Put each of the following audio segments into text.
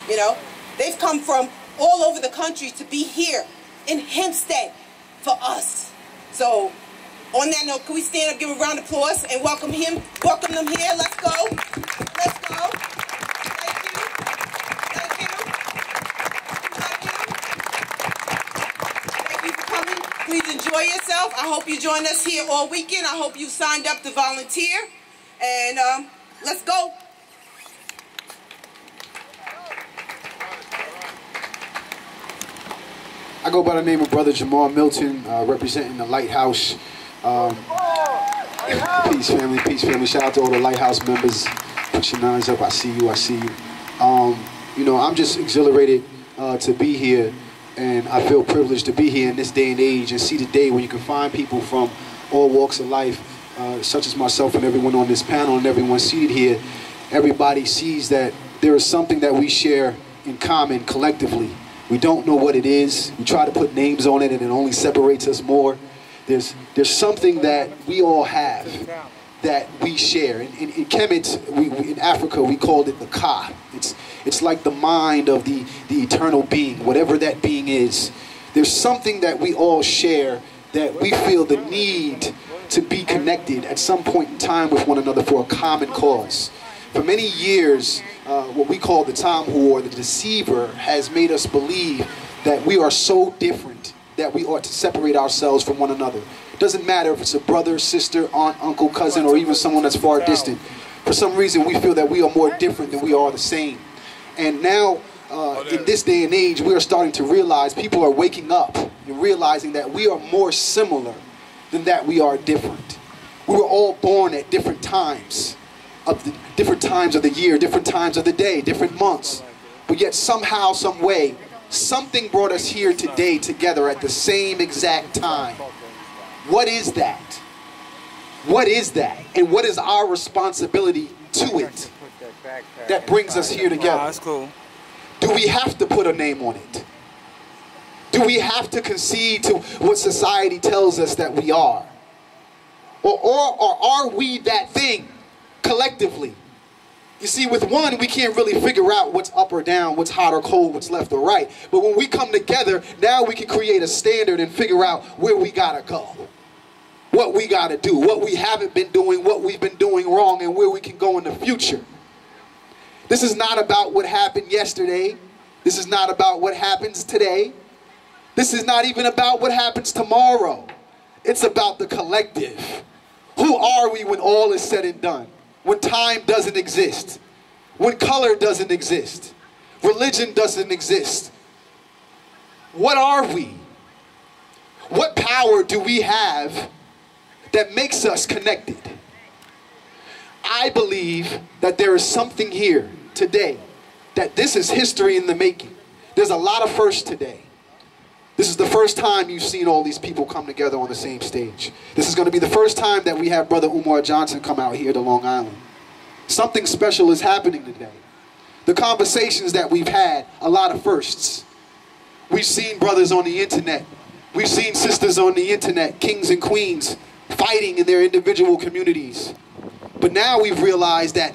You know, they've come from all over the country to be here in Hempstead for us. So, on that note, can we stand up, give a round of applause, and welcome them here? Let's go. Let's go. Thank you. Thank you. Thank you. Thank you for coming. Please enjoy yourself. I hope you join us here all weekend. I hope you signed up to volunteer. And let's go. I go by the name of Brother Jamel Milton, representing the Lighthouse. Peace, family. Peace, family. Shout out to all the Lighthouse members. Put your nines up. I see you. I see you. You know, I'm just exhilarated to be here, and I feel privileged to be here in this day and age and see the day when you can find people from all walks of life, such as myself and everyone on this panel and everyone seated here. Everybody sees that there is something that we share in common collectively. We don't know what it is. We try to put names on it and it only separates us more. There's something that we all have that we share. In Kemet, in Africa, we called it the Ka. It's like the mind of the eternal being, whatever that being is. There's something that we all share that we feel the need to be connected at some point in time with one another for a common cause. For many years, what we call the Tom Whore, the deceiver, has made us believe that we are so different that we ought to separate ourselves from one another. It doesn't matter if it's a brother, sister, aunt, uncle, cousin, or even someone that's far distant. For some reason, we feel that we are more different than we are the same. And now, in this day and age, we are starting to realize, people are waking up and realizing that we are more similar than that we are different. We were all born at different times of the year, different times of the day, different months. But yet somehow, some way, something brought us here today together at the same exact time. What is that? What is that? And what is our responsibility to it that brings us here together? That's cool. Do we have to put a name on it? Do we have to concede to what society tells us that we are? Or are we that thing collectively? You see, with one, we can't really figure out what's up or down, what's hot or cold, what's left or right. But when we come together, now we can create a standard and figure out where we gotta go, what we gotta do, what we haven't been doing, what we've been doing wrong, and where we can go in the future. This is not about what happened yesterday. This is not about what happens today. This is not even about what happens tomorrow. It's about the collective. Who are we when all is said and done? When time doesn't exist, when color doesn't exist, religion doesn't exist. What are we? What power do we have that makes us connected? I believe that there is something here today, that this is history in the making. There's a lot of firsts today. This is the first time you've seen all these people come together on the same stage. This is going to be the first time that we have Brother Umar Johnson come out here to Long Island. Something special is happening today. The conversations that we've had, a lot of firsts. We've seen brothers on the internet. We've seen sisters on the internet, kings and queens, fighting in their individual communities. But now we've realized that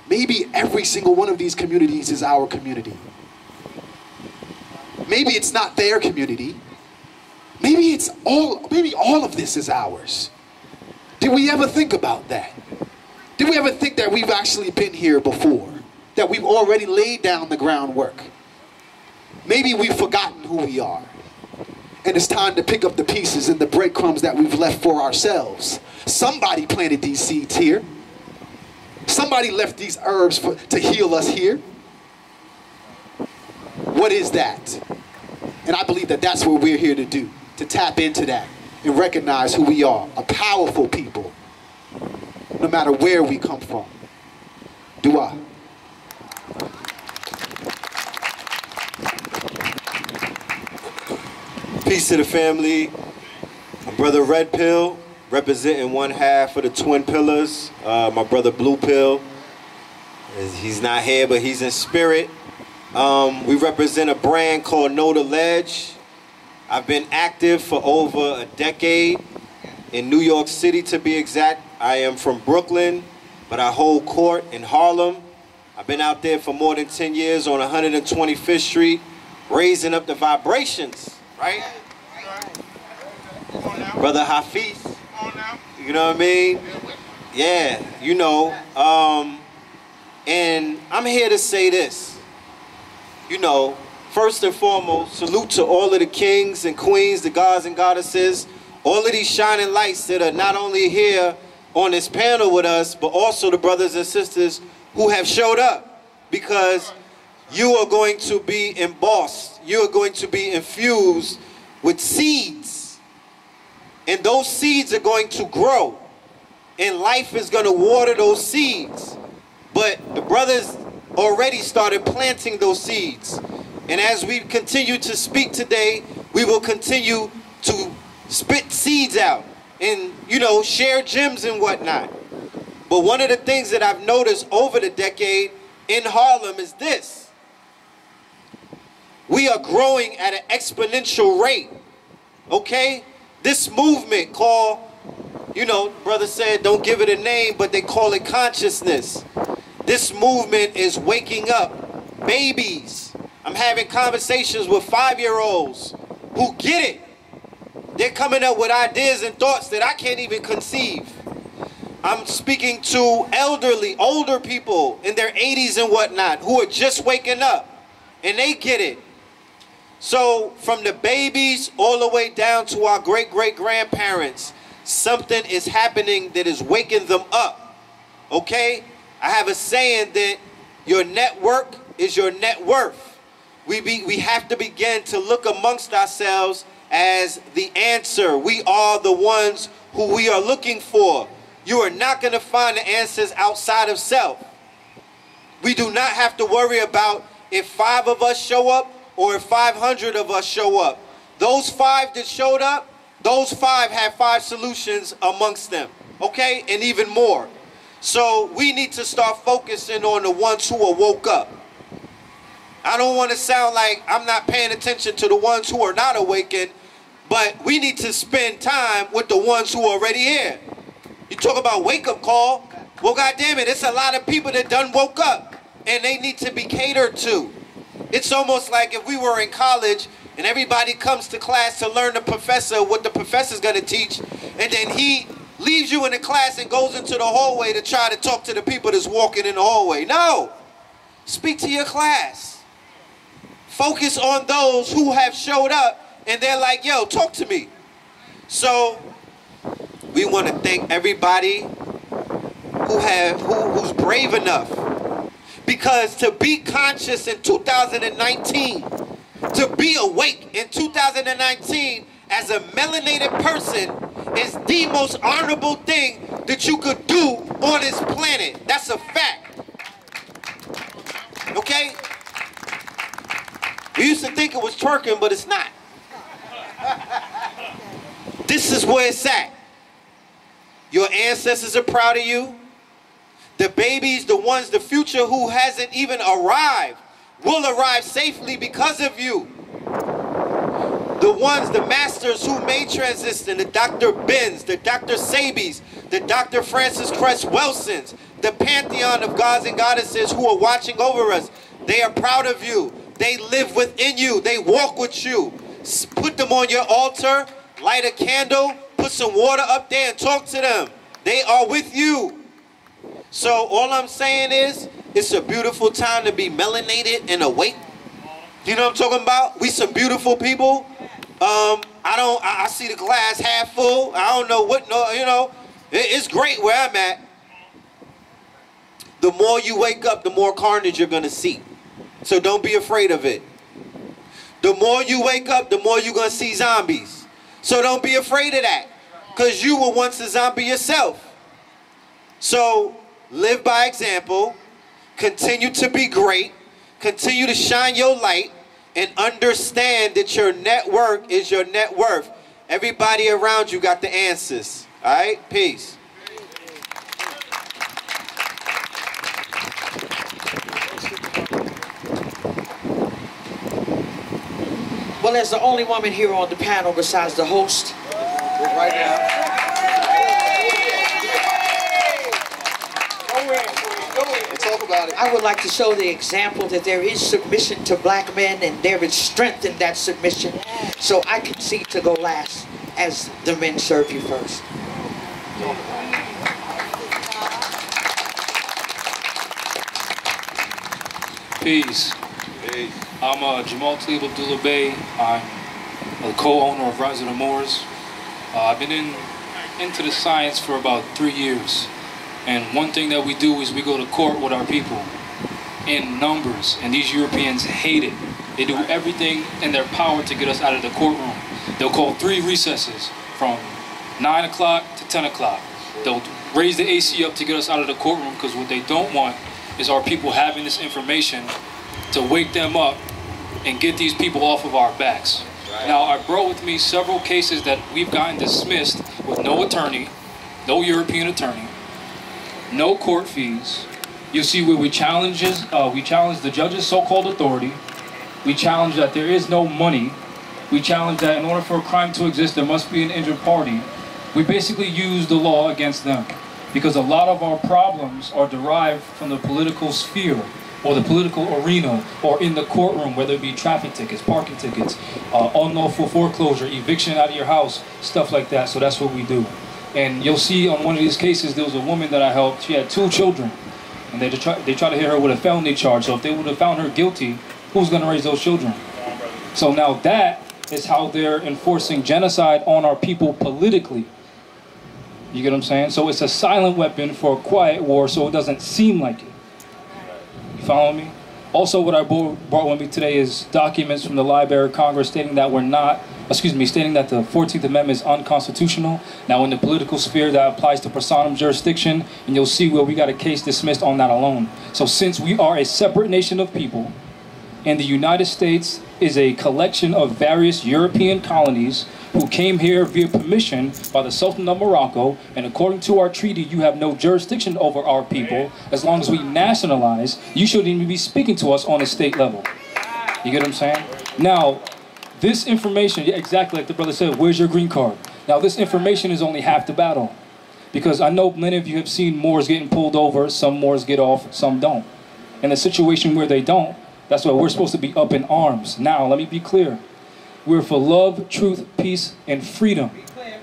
maybe every single one of these communities is our community. Maybe it's not their community. Maybe all of this is ours. Did we ever think about that? Did we ever think that we've actually been here before? That we've already laid down the groundwork? Maybe we've forgotten who we are. And it's time to pick up the pieces and the breadcrumbs that we've left for ourselves. Somebody planted these seeds here. Somebody left these herbs to heal us here. What is that? And I believe that that's what we're here to do, to tap into that and recognize who we are, a powerful people, no matter where we come from. Dua. Peace to the family. My brother Red Pill, representing one half of the Twin Pillars. My brother Blue Pill, he's not here, but he's in spirit. We represent a brand called Know the Ledge. I've been active for over a decade in New York City, to be exact. I am from Brooklyn, but I hold court in Harlem. I've been out there for more than 10 years on 125th Street, raising up the vibrations, right? Brother Hafiz, you know what I mean? Yeah, you know, and I'm here to say this. You know, first and foremost, salute to all of the kings and queens, the gods and goddesses, all of these shining lights that are not only here on this panel with us, but also the brothers and sisters who have showed up, because you are going to be embossed, you are going to be infused with seeds, and those seeds are going to grow, and life is going to water those seeds. But the brothers already started planting those seeds, and as we continue to speak today, we will continue to spit seeds out and, you know, share gems and whatnot. But one of the things that I've noticed over the decade in Harlem is this: we are growing at an exponential rate, okay? This movement called, you know, brother said don't give it a name, but they call it consciousness. This movement is waking up babies. I'm having conversations with 5-year-olds who get it. They're coming up with ideas and thoughts that I can't even conceive. I'm speaking to elderly, older people in their 80s and whatnot who are just waking up, and they get it. So from the babies all the way down to our great-great-grandparents, something is happening that is waking them up, okay? I have a saying that your network is your net worth. We have to begin to look amongst ourselves as the answer. We are the ones who we are looking for. You are not going to find the answers outside of self. We do not have to worry about if 5 of us show up or if 500 of us show up. Those 5 that showed up, those 5 have 5 solutions amongst them, okay? And even more. So we need to start focusing on the ones who are woke up. I don't want to sound like I'm not paying attention to the ones who are not awakened, but we need to spend time with the ones who are already here. You talk about wake-up call, well, goddamn it, it's a lot of people that done woke up, and they need to be catered to. It's almost like if we were in college and everybody comes to class to learn the professor what the professor's going to teach, and then he leaves you in the class and goes into the hallway to try to talk to the people that's walking in the hallway. No! Speak to your class. Focus on those who have showed up and they're like, yo, talk to me. So we want to thank everybody who's brave enough. Because to be conscious in 2019, to be awake in 2019 as a melanated person is the most honorable thing that you could do on this planet. That's a fact. Okay? We used to think it was twerking, but it's not. This is where it's at. Your ancestors are proud of you. The babies, the ones, the future who hasn't even arrived, will arrive safely because of you. The ones, the masters who made transition, the Dr. Benz, the Dr. Sabies, the Dr. Francis Cress Wilsons, the pantheon of gods and goddesses who are watching over us, they are proud of you. They live within you. They walk with you. Put them on your altar, light a candle, put some water up there and talk to them. They are with you. So all I'm saying is, it's a beautiful time to be melanated and awake. You know what I'm talking about? We some beautiful people. I see the glass half full. I don't know what, no, you know, it's great where I'm at. The more you wake up, the more carnage you're going to see. So don't be afraid of it. The more you wake up, the more you're going to see zombies. So don't be afraid of that. Because you were once a zombie yourself. So live by example. Continue to be great. Continue to shine your light. And understand that your network is your net worth. Everybody around you got the answers. All right? Peace. Well, as the only woman here on the panel besides the host, Right now. Go in. Talk about it. I would like to show the example that there is submission to black men and there is strength in that submission. So I concede to go last as the men serve you first. Peace. Hey. I'm Jamel Taba. I'm the co-owner of Rise of the Moors. I've been into the science for about 3 years. And one thing that we do is we go to court with our people in numbers. And these Europeans hate it. They do everything in their power to get us out of the courtroom. They'll call 3 recesses from 9 o'clock to 10 o'clock. They'll raise the AC up to get us out of the courtroom because what they don't want is our people having this information to wake them up and get these people off of our backs. Right. Now, I brought with me several cases that we've gotten dismissed with no attorney, no European attorney, no court fees. You see where we challenge the judge's so-called authority. We challenge that there is no money. We challenge that in order for a crime to exist, there must be an injured party. We basically use the law against them because a lot of our problems are derived from the political sphere or the political arena or in the courtroom, whether it be traffic tickets, parking tickets, unlawful foreclosure, eviction out of your house, stuff like that. So that's what we do. And you'll see on one of these cases, there was a woman that I helped. She had 2 children, and they try to hit her with a felony charge. So if they would have found her guilty, who's going to raise those children? So now that is how they're enforcing genocide on our people politically. You get what I'm saying? So it's a silent weapon for a quiet war, so it doesn't seem like it. You follow me? Also, what I brought with me today is documents from the Library of Congress stating that stating that the 14th Amendment is unconstitutional. Now, in the political sphere, that applies to personam jurisdiction, and you'll see where we got a case dismissed on that alone. So since we are a separate nation of people, and the United States is a collection of various European colonies who came here via permission by the Sultan of Morocco, and according to our treaty, you have no jurisdiction over our people. As long as we nationalize, you shouldn't even be speaking to us on a state level. You get what I'm saying? Now, this information, yeah, exactly like the brother said, where's your green card? Now, this information is only half the battle. Because I know many of you have seen Moors getting pulled over, some Moors get off, some don't. In a situation where they don't, that's why we're supposed to be up in arms. Now, let me be clear. We're for love, truth, peace, and freedom.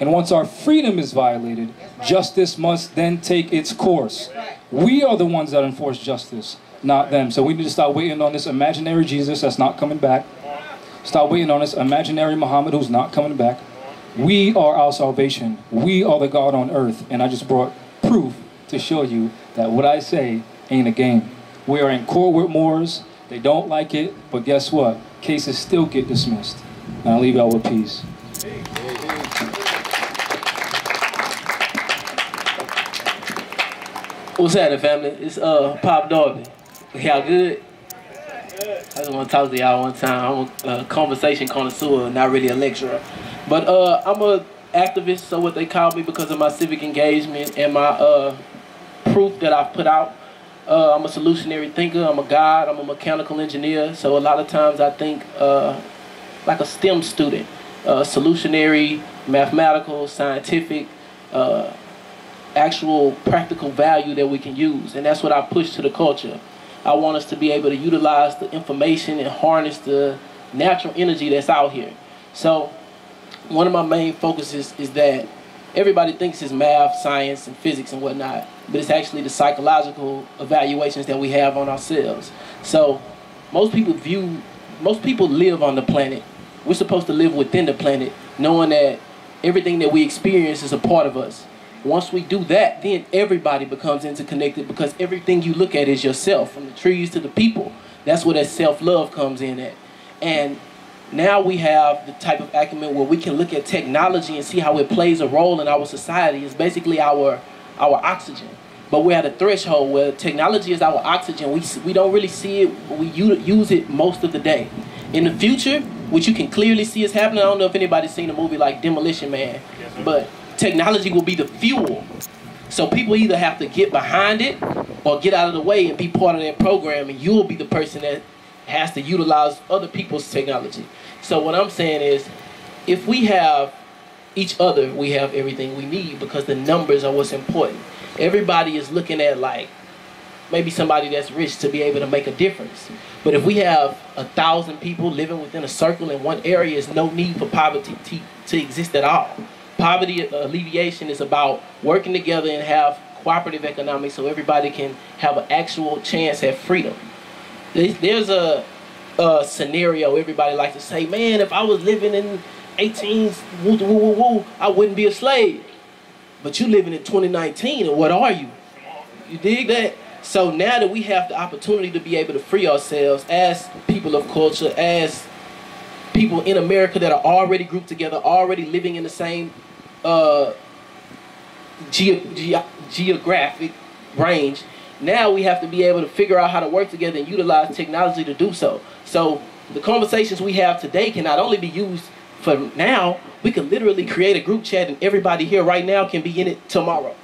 And once our freedom is violated, justice must then take its course. We are the ones that enforce justice, not them. So we need to stop waiting on this imaginary Jesus that's not coming back. Stop waiting on this imaginary Muhammad who's not coming back. We are our salvation. We are the God on earth. And I just brought proof to show you that what I say ain't a game. We are in court with Moors. They don't like it, but guess what? Cases still get dismissed. And I'll leave y'all with peace. What's happening, family? It's Pop Darby. Y'all good? I just want to talk to y'all one time. I'm a conversation connoisseur, not really a lecturer. But I'm a activist, so what they call me because of my civic engagement and my proof that I've put out. I'm a solutionary thinker, I'm a guide, I'm a mechanical engineer, so a lot of times I think like a STEM student, solutionary, mathematical, scientific, actual practical value that we can use, and that's what I push to the culture. I want us to be able to utilize the information and harness the natural energy that's out here. So one of my main focuses is that everybody thinks it's math, science, and physics and whatnot, but it's actually the psychological evaluations that we have on ourselves. So most people live on the planet. We're supposed to live within the planet, knowing that everything that we experience is a part of us. Once we do that, then everybody becomes interconnected because everything you look at is yourself, from the trees to the people. That's where that self-love comes in at. And now we have the type of acumen where we can look at technology and see how it plays a role in our society. It's basically our oxygen. But we're at a threshold where technology is our oxygen. We don't really see it, but we use it most of the day. In the future, which you can clearly see is happening, I don't know if anybody's seen a movie like Demolition Man, but technology will be the fuel. So people either have to get behind it or get out of the way and be part of that program, and you'll be the person that has to utilize other people's technology. So what I'm saying is, if we have each other, we have everything we need, because the numbers are what's important. Everybody is looking at like maybe somebody that's rich to be able to make a difference. But if we have 1,000 people living within a circle in one area, there's no need for poverty to exist at all. Poverty alleviation is about working together and have cooperative economics so everybody can have an actual chance at freedom. There's a scenario everybody likes to say, man, if I was living in 18s, I wouldn't be a slave. But you living in 2019, and what are you? You dig that? So now that we have the opportunity to be able to free ourselves as people of culture, as people in America that are already grouped together, already living in the same geographic range, now we have to be able to figure out how to work together and utilize technology to do so. So the conversations we have today can not only be used for now, we can literally create a group chat and everybody here right now can be in it tomorrow.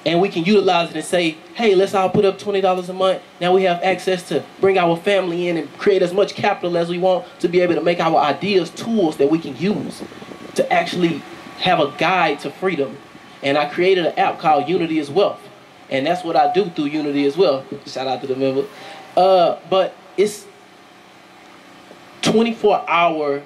And we can utilize it and say, hey, let's all put up $20 a month. Now we have access to bring our family in and create as much capital as we want to be able to make our ideas tools that we can use to actually have a guide to freedom. And I created an app called Unity is Wealth. And that's what I do through Unity as well. Shout out to the members. But it's 24-hour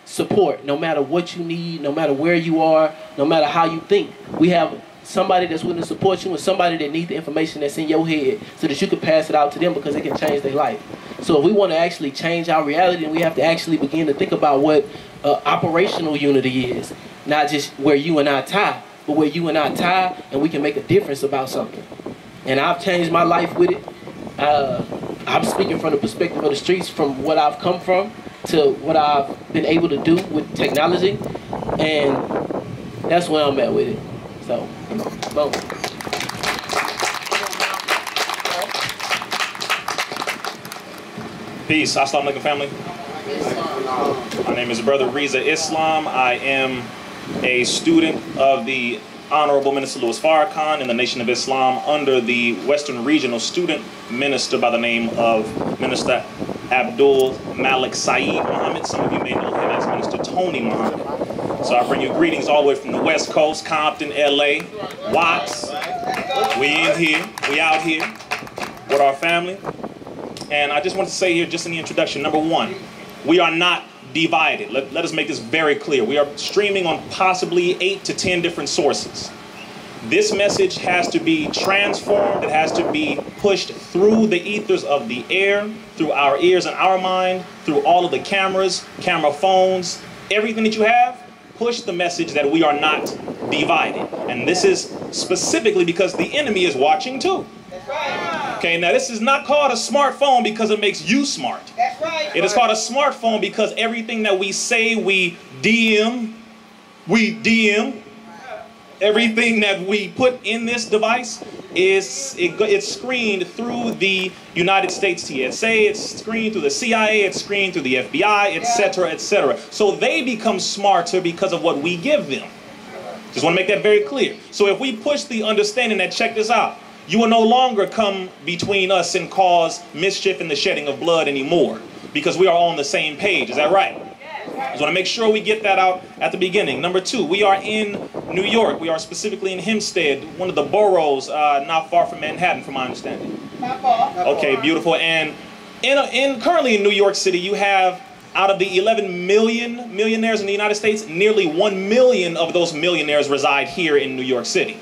support, no matter what you need, no matter where you are, no matter how you think. We have somebody that's willing to support you and somebody that needs the information that's in your head so that you can pass it out to them because it can change their life. So if we want to actually change our reality, then we have to actually begin to think about what operational unity is. Not just where you and I tie, but where you and I tie and we can make a difference about something. And I've changed my life with it. I'm speaking from the perspective of the streets, from what I've come from to what I've been able to do with technology. And that's where I'm at with it. So, boom. Peace. Assalamu alaikum, family. My name is Brother Reza Islam. I am a student of the Honorable Minister Louis Farrakhan in the Nation of Islam under the Western Regional Student Minister by the name of Minister Abdul Malik Saeed Muhammad. Some of you may know him as Minister Tony Muhammad. So I bring you greetings all the way from the West Coast, Compton, LA, Watts. We in here, we out here with our family. And I just want to say here, just in the introduction, number one, we are not divided. Let us make this very clear. We are streaming on possibly 8 to 10 different sources. This message has to be transformed. It has to be pushed through the ethers of the air, through our ears and our mind, through all of the cameras, camera phones, everything that you have. Push the message that we are not divided. And this is specifically because the enemy is watching too. That's right. Okay, now this is not called a smartphone because it makes you smart. That's right. It is called a smartphone because everything that we say, we DM. Everything that we put in this device it's screened through the United States TSA, it's screened through the CIA, it's screened through the FBI, etc., etc. So they become smarter because of what we give them. Just want to make that very clear. So if we push the understanding that, check this out, you will no longer come between us and cause mischief and the shedding of blood anymore because we are all on the same page. Is that right? I just want to make sure we get that out at the beginning. Number two, we are in New York. We are specifically in Hempstead, one of the boroughs not far from Manhattan, from my understanding. Not far. Okay, beautiful. And currently in New York City, you have, out of the 11 million millionaires in the United States, nearly 1 million of those millionaires reside here in New York City,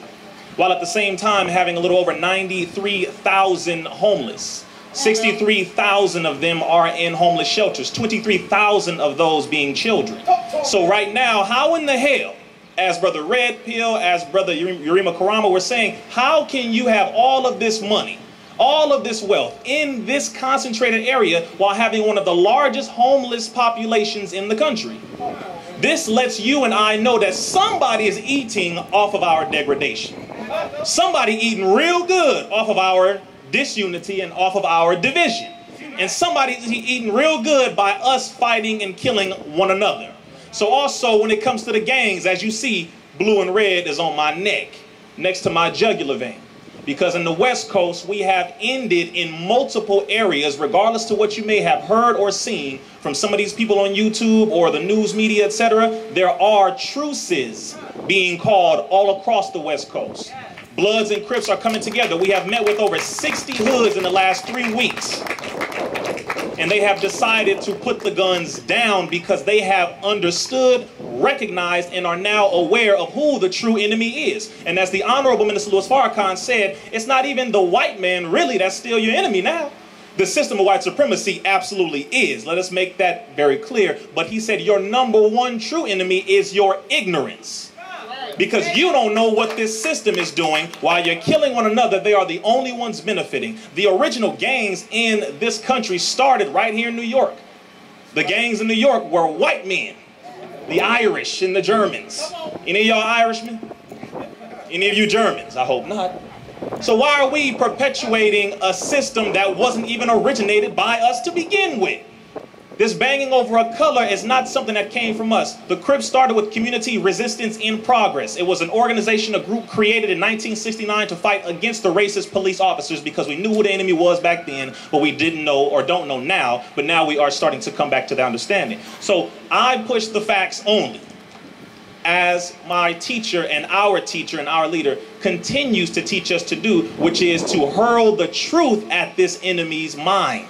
while at the same time having a little over 93,000 homeless. 63,000 of them are in homeless shelters, 23,000 of those being children. So right now, how in the hell, as Brother Red Pill, as Brother Yurima Karama were saying, how can you have all of this money, all of this wealth in this concentrated area while having one of the largest homeless populations in the country? This lets you and I know that somebody is eating off of our degradation. Somebody eating real good off of our disunity and off of our division. And somebody's eating real good by us fighting and killing one another. So also when it comes to the gangs, as you see, blue and red is on my neck, next to my jugular vein. Because in the West Coast, we have ended in multiple areas, regardless to what you may have heard or seen from some of these people on YouTube or the news media, etc. There are truces being called all across the West Coast. Bloods and Crips are coming together. We have met with over 60 hoods in the last 3 weeks. And they have decided to put the guns down because they have understood, recognized, and are now aware of who the true enemy is. And as the Honorable Minister Louis Farrakhan said, it's not even the white man really that's still your enemy now. The system of white supremacy absolutely is. Let us make that very clear. But he said your number one true enemy is your ignorance. Because you don't know what this system is doing. While you're killing one another, they are the only ones benefiting. The original gangs in this country started right here in New York. The gangs in New York were white men. The Irish and the Germans. Any of y'all Irishmen? Any of you Germans? I hope not. So why are we perpetuating a system that wasn't even originated by us to begin with? This banging over a color is not something that came from us. The Crips started with Community Resistance in Progress. It was an organization, a group created in 1969 to fight against the racist police officers because we knew who the enemy was back then, but we didn't know or don't know now. But now we are starting to come back to the understanding. So I push the facts only, as my teacher and our leader continues to teach us to do, which is to hurl the truth at this enemy's mind.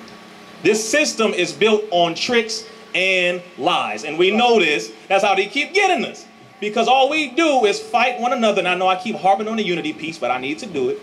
This system is built on tricks and lies. And we know this. That's how they keep getting us. Because all we do is fight one another. And I know I keep harping on the unity piece, but I need to do it.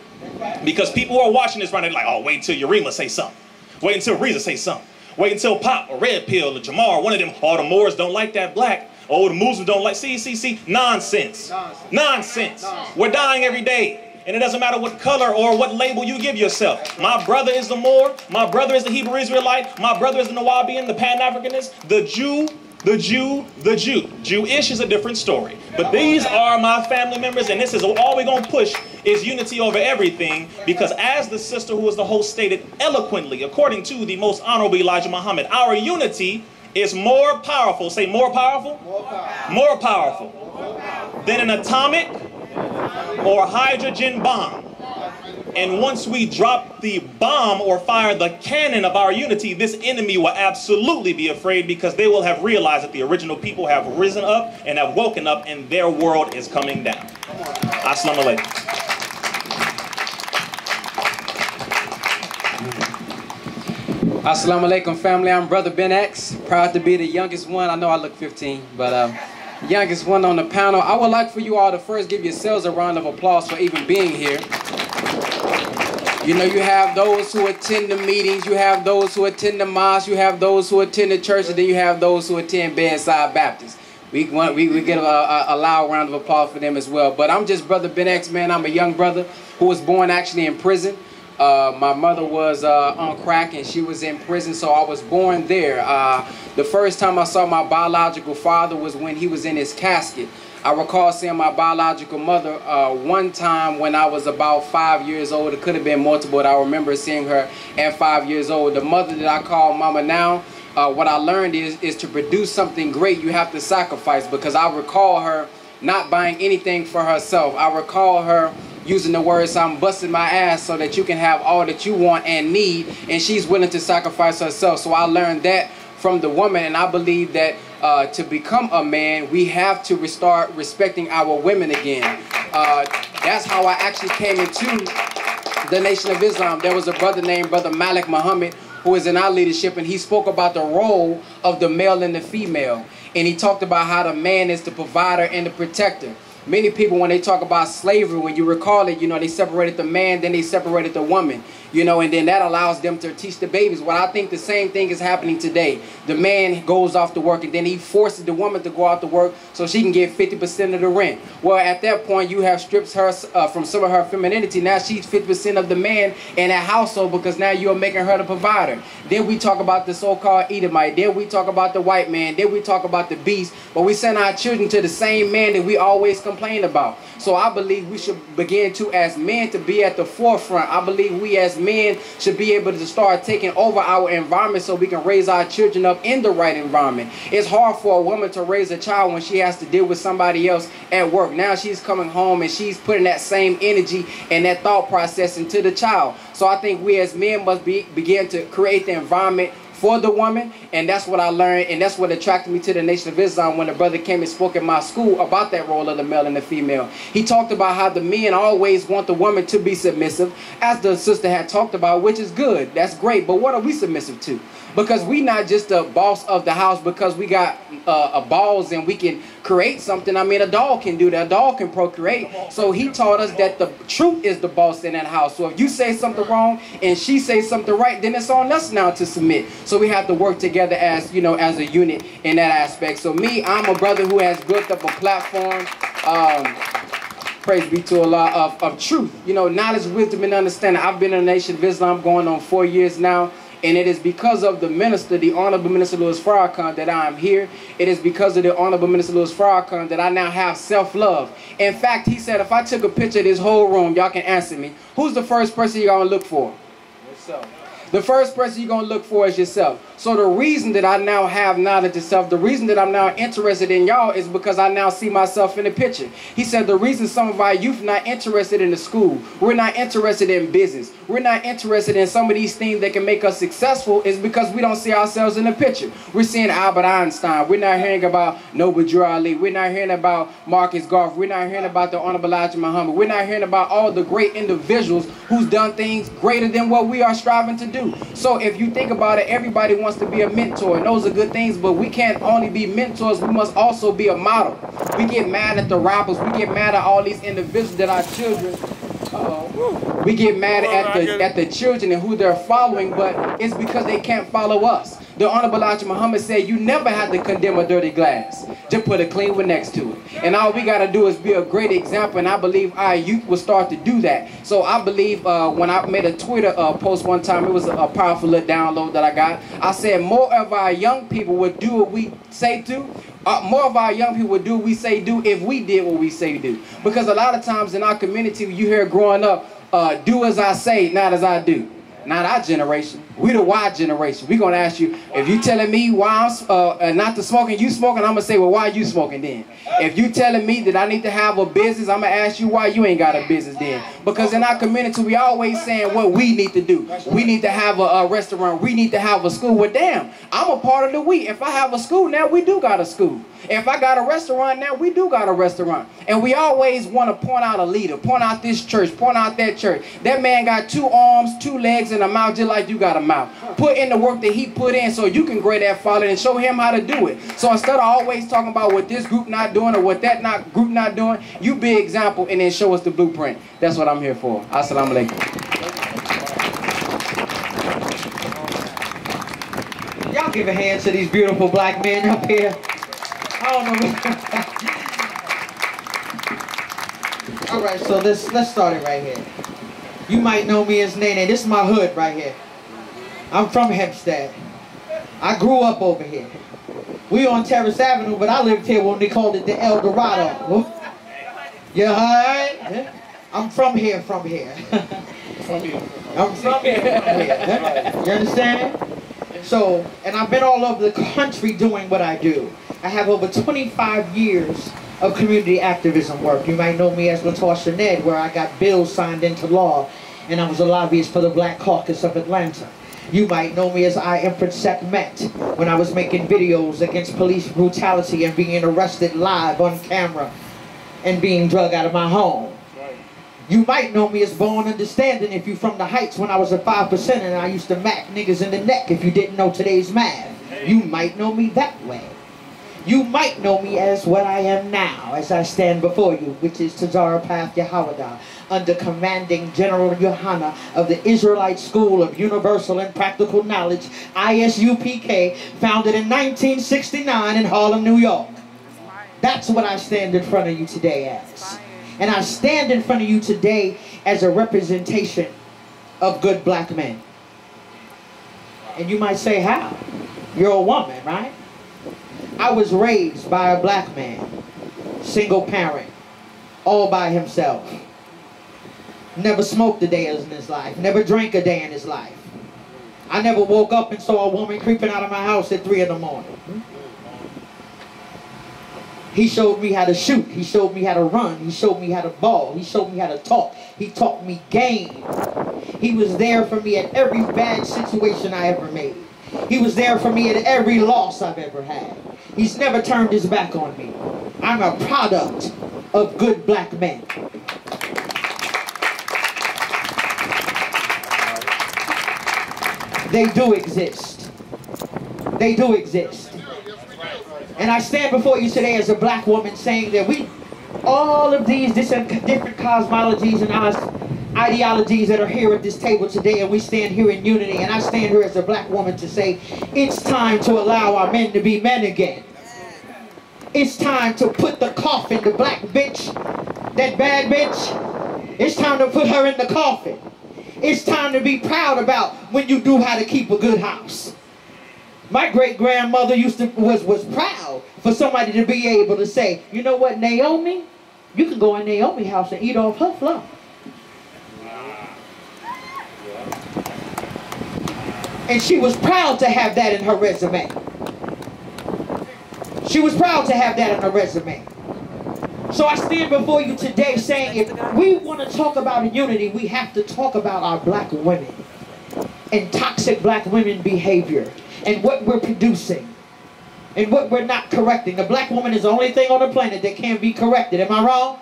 Because people who are watching this right now, like, oh, wait until Urema say something. Wait until Reza say something. Wait until Pop or Red Pill or Jamar, one of them, oh, the Moors don't like that black. Oh, the Muslims don't like, see. Nonsense. Nonsense. We're dying every day. And it doesn't matter what color or what label you give yourself. My brother is the Moor. My brother is the Hebrew Israelite. My brother is the Nawabian, the Pan-Africanist, the Jew, the Jew, the Jew. Jewish is a different story. But these are my family members, and this is all we're going to push is unity over everything, because as the sister who was the host stated eloquently, according to the most honorable Elijah Muhammad, our unity is more powerful. Say more powerful? More powerful than an atomic or hydrogen bomb. And once we drop the bomb or fire the cannon of our unity, this enemy will absolutely be afraid, because they will have realized that the original people have risen up and have woken up and their world is coming down. Assalamu alaikum. Assalamu alaikum, family. I'm Brother Ben X, proud to be the youngest one. I know I look 15, but youngest one on the panel. I would like for you all to first give yourselves a round of applause for even being here. You know, you have those who attend the meetings, you have those who attend the mosque, you have those who attend the church, and then you have those who attend Bedside Baptist. We get a loud round of applause for them as well. But I'm just Brother Ben X, man. I'm a young brother who was born actually in prison. My mother was on crack and she was in prison, so I was born there. The first time I saw my biological father was when he was in his casket. I recall seeing my biological mother one time when I was about 5 years old. It could have been multiple, but I remember seeing her at 5 years old. The mother that I call Mama now, what I learned is to produce something great, you have to sacrifice, because I recall her not buying anything for herself. I recall her using the words, I'm busting my ass so that you can have all that you want and need, and she's willing to sacrifice herself. So I learned that from the woman, and I believe that to become a man, we have to start respecting our women again. That's how I actually came into the Nation of Islam. There was a brother named Brother Malik Muhammad who was in our leadership, and he spoke about the role of the male and the female. And he talked about how the man is the provider and the protector. Many people, when they talk about slavery, when you recall it, you know, they separated the man, then they separated the woman, you know, and then that allows them to teach the babies. Well, I think the same thing is happening today. The man goes off to work, and then he forces the woman to go out to work so she can get 50% of the rent. Well, at that point, you have stripped her from some of her femininity. Now she's 50% of the man in that household, because now you're making her the provider. Then we talk about the so-called Edomite. Then we talk about the white man. Then we talk about the beast. But we send our children to the same man that we always complain about. So I believe we should begin to, as men, to be at the forefront. I believe we as men should be able to start taking over our environment so we can raise our children up in the right environment. It's hard for a woman to raise a child when she has to deal with somebody else at work. Now she's coming home and she's putting that same energy and that thought process into the child. So I think we as men must begin to create the environment for the woman, and that's what I learned, and that's what attracted me to the Nation of Islam when the brother came and spoke in my school about that role of the male and the female. He talked about how the men always want the woman to be submissive, as the sister had talked about, which is good. That's great, but what are we submissive to? Because we not just the boss of the house because we got balls and we can create something. I mean, a dog can do that. A dog can procreate. So he taught us that the truth is the boss in that house. So if you say something wrong and she says something right, then it's on us now to submit. So we have to work together as, you know, as a unit in that aspect. So me, I'm a brother who has built up a platform. Praise be to Allah of truth. You know, knowledge, wisdom, and understanding. I've been in the Nation of Islam going on 4 years now. And it is because of the minister, the Honorable Minister Louis Farrakhan, that I am here. It is because of the Honorable Minister Louis Farrakhan that I now have self-love. In fact, he said, if I took a picture of this whole room, y'all can answer me. Who's the first person you're going to look for? Yourself. The first person you're going to look for is yourself. So the reason that I now have knowledge of self, the reason that I'm now interested in y'all is because I now see myself in the picture. He said the reason some of our youth not interested in the school, we're not interested in business, we're not interested in some of these things that can make us successful is because we don't see ourselves in the picture. We're seeing Albert Einstein. We're not hearing about Noble Drew Ali. We're not hearing about Marcus Garvey. We're not hearing about the Honorable Elijah Muhammad. We're not hearing about all the great individuals who's done things greater than what we are striving to do. So if you think about it, everybody wants to be a mentor, and those are good things, but we can't only be mentors, we must also be a model. We get mad at the rappers, we get mad at all these individuals that are children. We get mad at the children and who they're following, but it's because they can't follow us. The Honorable Elijah Muhammad said you never have to condemn a dirty glass. Just put a clean one next to it. And all we got to do is be a great example, and I believe our youth will start to do that. So I believe when I made a Twitter post one time, it was a powerful little download that I got. I said more of our young people would do what we say to. More of our young people would do what we say do if we did what we say do. Because a lot of times in our community, you hear growing up, do as I say, not as I do. Not our generation. We the Y generation. We gonna ask you, if you telling me why I'm not to smoke and you smoking, I'm gonna say, well, why you smoking then? If you telling me that I need to have a business, I'm gonna ask you why you ain't got a business then. Because in our community, we always saying what we need to do. We need to have a restaurant. We need to have a school. Well, damn, I'm a part of the we. If I have a school now, we do got a school. If I got a restaurant now, we do got a restaurant. And we always want to point out a leader, point out this church, point out that church. That man got 2 arms, 2 legs, and a mouth just like you got a mouth. Put in the work that he put in so you can grow that following and show him how to do it. So instead of always talking about what this group not doing or what that group not doing, you be an example and then show us the blueprint. That's what I'm here for. Assalamu alaikum. Y'all give a hand to these beautiful black men up here. I don't know. All right, so let's start it right here. You might know me as Nene. This is my hood right here. I'm from Hempstead. I grew up over here. We on Terrace Avenue, but I lived here when they called it the El Dorado. You alright? Yeah. I'm from here, from here. I'm from here. You understand? So, and I've been all over the country doing what I do. I have over 25 years of community activism work. You might know me as Latasha Ned, where I got bills signed into law, and I was a lobbyist for the Black Caucus of Atlanta. You might know me as I Am Prinsep Met, when I was making videos against police brutality and being arrested live on camera and being drugged out of my home. You might know me as Born Understanding if you from the Heights, when I was a 5% and I used to mac niggas in the neck if you didn't know today's math. You might know me that way. You might know me as what I am now, as I stand before you, which is Tazara Path Yahawada, under commanding General Yohana of the Israelite School of Universal and Practical Knowledge, ISUPK, founded in 1969 in Harlem, New York. That's what I stand in front of you today as. And I stand in front of you today as a representation of good black men. And you might say, how? You're a woman, right? I was raised by a black man, single parent, all by himself. Never smoked a day in his life, never drank a day in his life. I never woke up and saw a woman creeping out of my house at 3 in the morning. He showed me how to shoot, he showed me how to run, he showed me how to ball, he showed me how to talk, he taught me game. He was there for me at every bad situation I ever made. He was there for me at every loss I've ever had. He's never turned his back on me. I'm a product of good black men. They do exist. They do exist. And I stand before you today as a black woman saying that all of these different cosmologies and ideologies that are here at this table today, and we stand here in unity, and I stand here as a black woman to say it's time to allow our men to be men again. It's time to put the coffin, the black bitch, that bad bitch, it's time to put her in the coffin. It's time to be proud about when you do how to keep a good house. My great-grandmother was proud for somebody to be able to say, you know what, Naomi, you can go in Naomi's house and eat off her floor. And she was proud to have that in her resume. She was proud to have that in her resume. So I stand before you today saying if we want to talk about unity, we have to talk about our black women and toxic black women behavior and what we're producing and what we're not correcting. A black woman is the only thing on the planet that can be corrected. Am I wrong?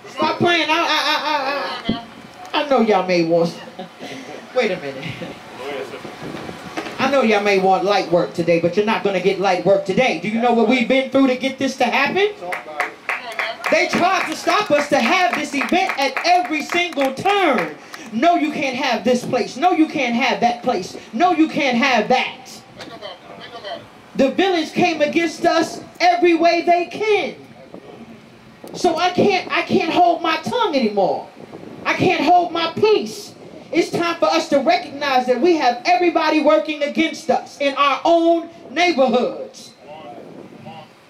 Stop playing. I know y'all may want... Wait a minute. I know y'all may want light work today, but you're not going to get light work today. Do you know what we've been through to get this to happen? They tried to stop us to have this event at every single turn. No, you can't have this place. No, you can't have that place. No, you can't have that. The village came against us every way they can. So I can't hold my tongue anymore. I can't hold my peace. It's time for us to recognize that we have everybody working against us in our own neighborhoods.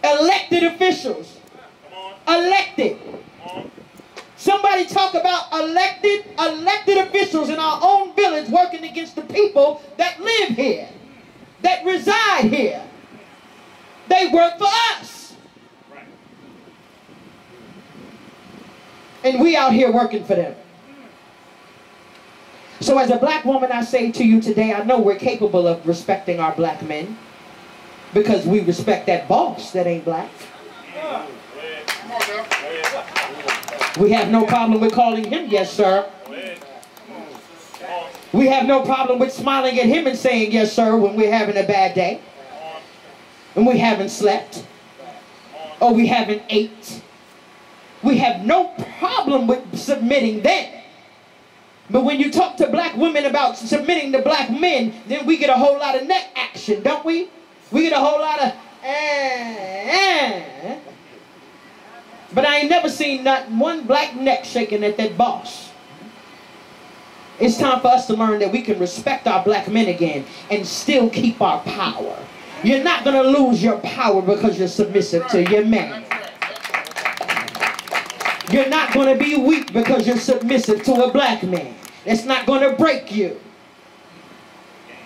Elected officials. Elected. Somebody talk about elected officials in our own village working against the people that live here, that reside here. They work for us. And we out here working for them. So as a black woman, I say to you today, I know we're capable of respecting our black men because we respect that boss that ain't black. We have no problem with calling him yes, sir. We have no problem with smiling at him and saying yes, sir, when we're having a bad day. And we haven't slept. Or we haven't ate. We have no problem with submitting then. But when you talk to black women about submitting to black men, then we get a whole lot of neck action, don't we? We get a whole lot of But I ain't never seen not one black neck shaking at that boss. It's time for us to learn that we can respect our black men again and still keep our power. You're not going to lose your power because you're submissive to your man. You're not going to be weak because you're submissive to a black man. That's not going to break you.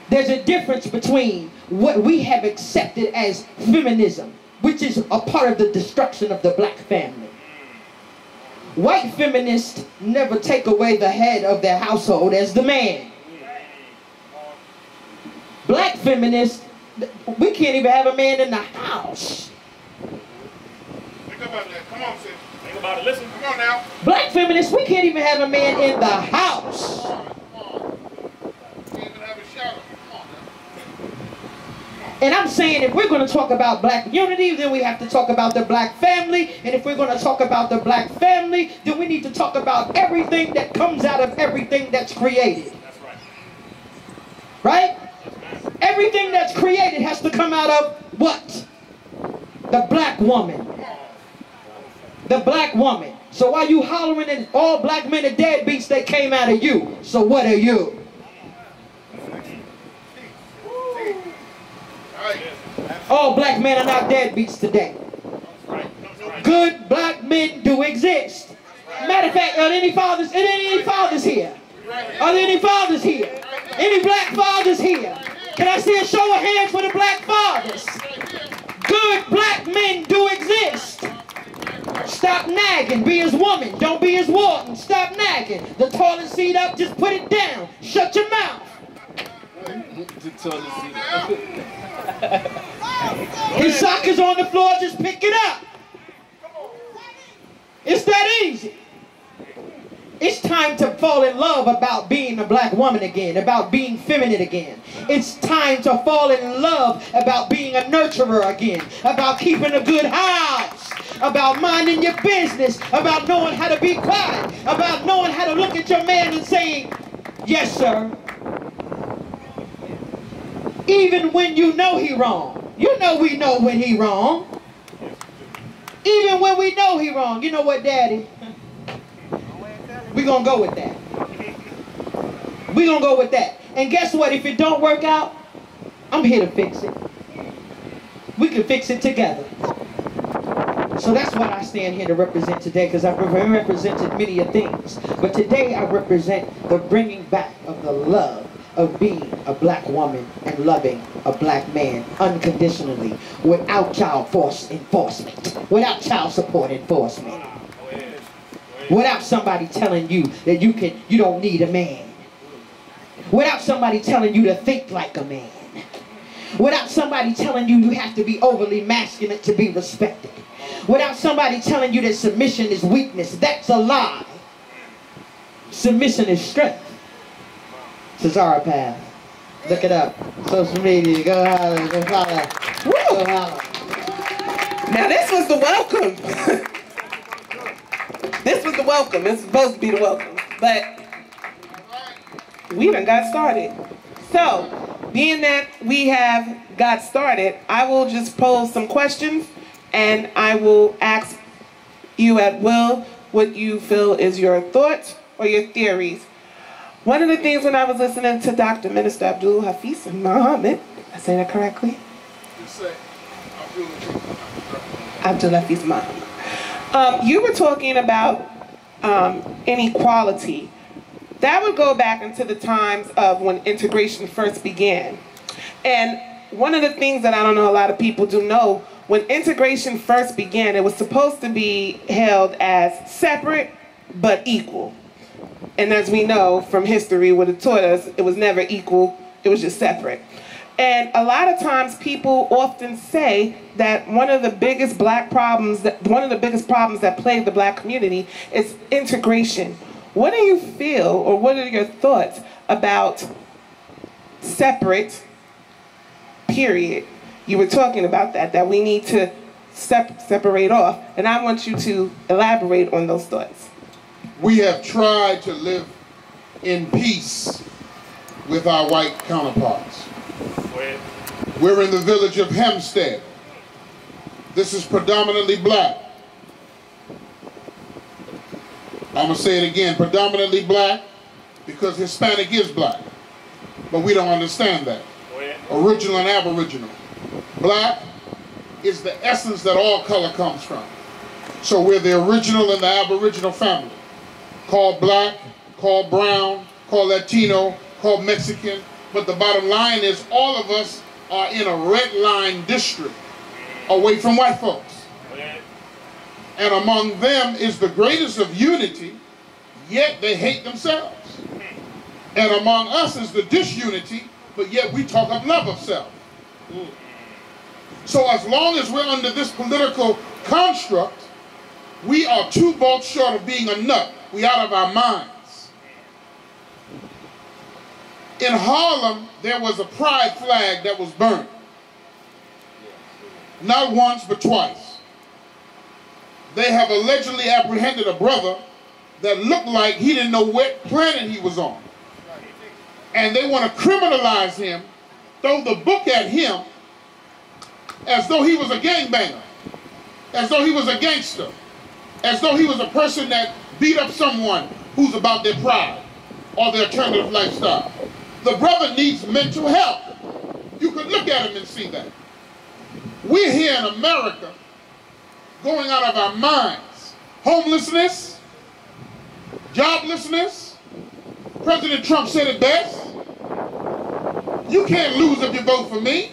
There's a difference between what we have accepted as feminism, which is a part of the destruction of the black family. White feminists never take away the head of their household as the man. Black feminists, we can't even have a man in the house. Think about that. Come on, sis. Think about it. Listen. Come on now. Black feminists, we can't even have a man in the house. And I'm saying if we're going to talk about black unity, then we have to talk about the black family. And if we're going to talk about the black family, then we need to talk about everything that comes out of everything that's created. That's right. Right? Everything that's created has to come out of what? The black woman. The black woman. So while you hollering at all black men are deadbeats, they came out of you. So what are you? All black men are not deadbeats today. Good black men do exist. Matter of fact, are there any fathers? Are there any fathers here? Are there any fathers here? Any black fathers here? Can I see a show of hands for the black fathers? Good black men do exist. Stop nagging. Be his woman. Don't be his warden. Stop nagging. The toilet seat up, just put it down. Shut your mouth. His sock is on the floor, just pick it up. It's that easy. It's time to fall in love about being a black woman again, about being feminine again. It's time to fall in love about being a nurturer again, about keeping a good house, about minding your business, about knowing how to be quiet, about knowing how to look at your man and saying, yes, sir. Even when you know he wrong. You know we know when he wrong. Even when we know he wrong. You know what, Daddy? We're going to go with that. We're going to go with that. And guess what? If it don't work out, I'm here to fix it. We can fix it together. So that's what I stand here to represent today, because I've represented many things. But today I represent the bringing back of the love of being a black woman and loving a black man unconditionally, without child force enforcement, without child support enforcement, without somebody telling you that you don't need a man, without somebody telling you to think like a man, without somebody telling you you have to be overly masculine to be respected, without somebody telling you that submission is weakness. That's a lie. Submission is strength. Cesara Path. Look it up. Social media. Go holler. Go follow. Go holler. Now this was the welcome. This was the welcome. It's supposed to be the welcome. But we done got started. So, being that we have got started, I will just pose some questions and I will ask you at will what you feel is your thoughts or your theories. One of the things when I was listening to Dr. Minister Abdul Hafiz Muhammad, I say that correctly? Abdul Hafiz Muhammad. You were talking about inequality. That would go back into the times of when integration first began. And one of the things that I don't know a lot of people do know, when integration first began, it was supposed to be held as separate but equal. And as we know from history, what it taught us, it was never equal, it was just separate. And a lot of times people often say that one of the biggest problems that plague the black community is integration. What do you feel, or what are your thoughts about separate, period? You were talking about that we need to separate off, and I want you to elaborate on those thoughts. We have tried to live in peace with our white counterparts. We're in the village of Hempstead. This is predominantly black. I'm going to say it again, predominantly black, because Hispanic is black. But we don't understand that. Original and aboriginal. Black is the essence that all color comes from. So we're the original and the aboriginal family. Called black, called brown, called Latino, called Mexican. But the bottom line is all of us are in a red line district away from white folks. And among them is the greatest of unity, yet they hate themselves. And among us is the disunity, but yet we talk of love of self. So as long as we're under this political construct, we are 2 bolts short of being a nut. We out of our minds. In Harlem, there was a pride flag that was burned. Not once, but twice. They have allegedly apprehended a brother that looked like he didn't know what planet he was on. And they want to criminalize him, throw the book at him, as though he was a gangbanger, as though he was a gangster, as though he was a person that beat up someone who's about their pride or their alternative lifestyle. The brother needs mental help. You could look at him and see that. We're here in America going out of our minds. Homelessness, joblessness. President Trump said it best. You can't lose if you vote for me.